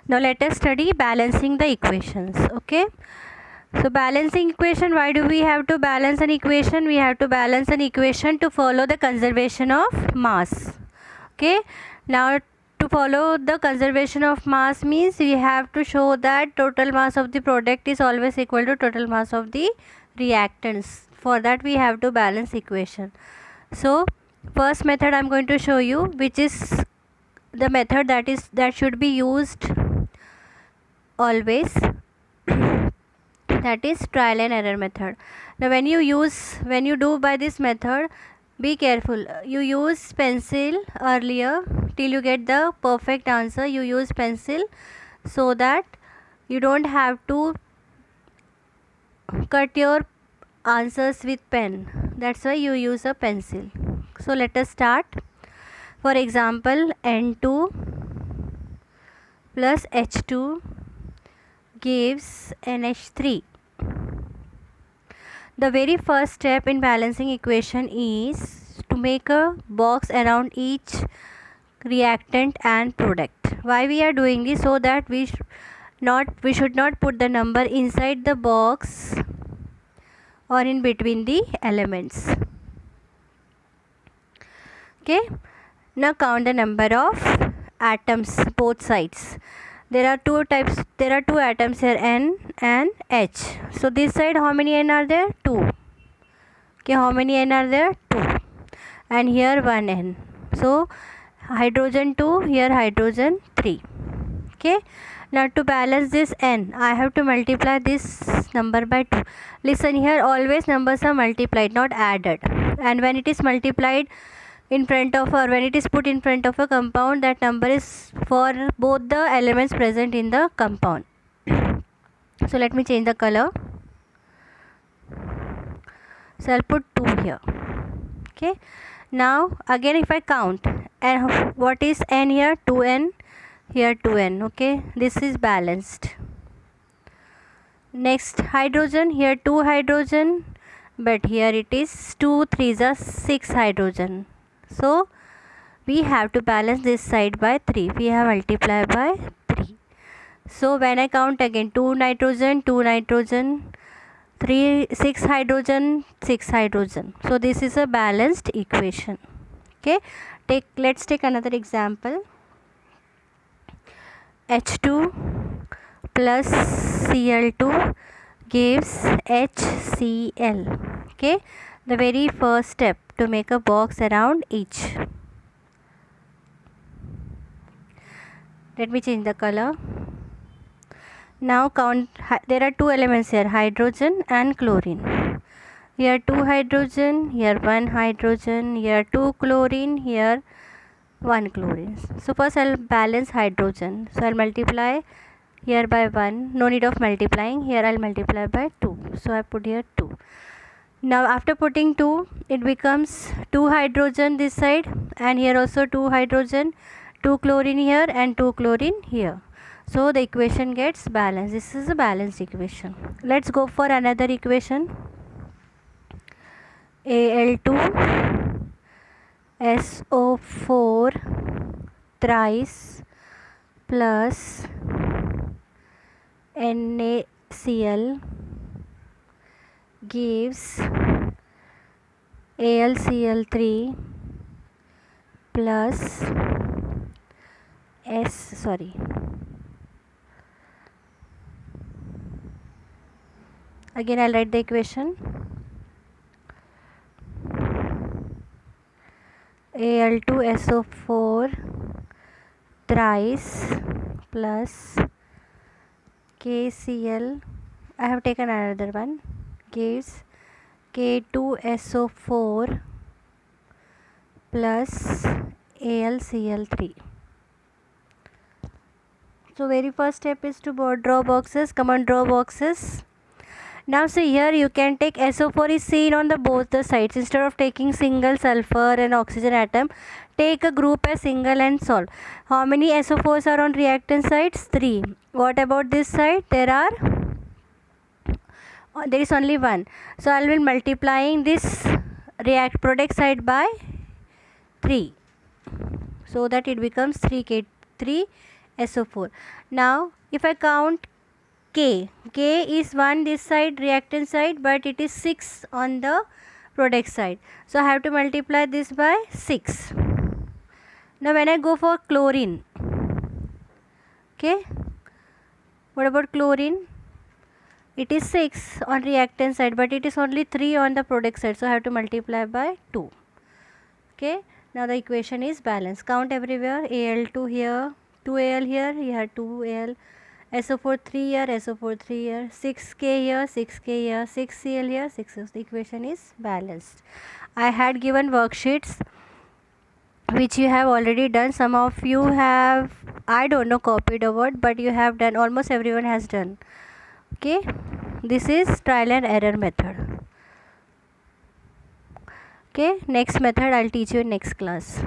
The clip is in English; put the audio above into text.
Now let us study balancing the equations. Okay. So balancing equation, why do we have to balance an equation? We have to balance an equation to follow the conservation of mass. Okay. Now to follow the conservation of mass means we have to show that total mass of the product is always equal to total mass of the reactants. For that we have to balance equation. So first method I am going to show you, which is the method that should be used always, that is trial and error method. Now when you do by this method, be careful, you use pencil earlier till you get the perfect answer. You use pencil so that you don't have to cut your answers with pen. That's why you use a pencil. So let us start. For example, N2 plus H2 gives NH3. The very first step in balancing equation is to make a box around each reactant and product. Why we are doing this? So that we should not put the number inside the box or in between the elements. Okay. Now count the number of atoms both sides. There are two atoms here, N and H. So this side how many N are there? 2. Okay, how many N are there? 2. And here 1 N. So hydrogen 2, here hydrogen 3. Okay. Now to balance this N, I have to multiply this number by 2. Listen here, always numbers are multiplied, not added. And when it is multiplied in front of, or when it is put in front of a compound, that number is for both the elements present in the compound. So let me change the color. So I'll put 2 here. Okay. Now again if I count, and what is N here? 2N, here 2N. Okay, this is balanced. Next hydrogen, here 2 hydrogen, but here it is 2 3s are 6 hydrogen. So we have to balance this side by 3. We have multiplied by 3. So when I count again, 2 nitrogen, 3 6 hydrogen, 6 hydrogen. So this is a balanced equation. Okay, let's take another example. H2 plus Cl2 gives HCl. Okay, the very first step, to make a box around each. Let me change the color. Now count, there are 2 elements here, hydrogen and chlorine. Here 2 hydrogen, here 1 hydrogen, here 2 chlorine, here 1 chlorine. So first I'll balance hydrogen. So I'll multiply here by 1, no need of multiplying. Here I'll multiply by 2. So I put here 2. Now after putting 2, it becomes 2 hydrogen this side, and here also 2 hydrogen, 2 chlorine here and 2 chlorine here. So the equation gets balanced. This is a balanced equation. Let's go for another equation. Al2 SO4 thrice plus NaCl gives AlCl3 plus again I'll write the equation. Al2SO4 thrice plus KCl, I have taken another one, gives K2SO4 plus AlCl3. So very first step is to draw boxes. Come on, draw boxes. Now see here, you can take SO4 is seen on both the sides. Instead of taking single sulfur and oxygen atom, take a group as single and solve. How many SO4s are on reactant sides? 3. What about this side? There is only 1. So I will multiplying this product side by 3, so that it becomes 3SO4. Now if I count K is 1 this side, reactant side, but it is 6 on the product side, so I have to multiply this by 6. Now when I go for chlorine, okay, what about chlorine? It is 6 on reactant side, but it is only 3 on the product side, so I have to multiply by 2. Okay, now the equation is balanced. Count everywhere. Al2 here, 2Al here 2Al, SO4 3 here, SO4 3 here, 6K here, 6K here, 6Cl here, 6. The equation is balanced. I had given worksheets which you have already done. Some of you have, I don't know, copied or what, but you have done. Almost everyone has done. Okay, this is trial and error method. Okay, next method I'll teach you in next class.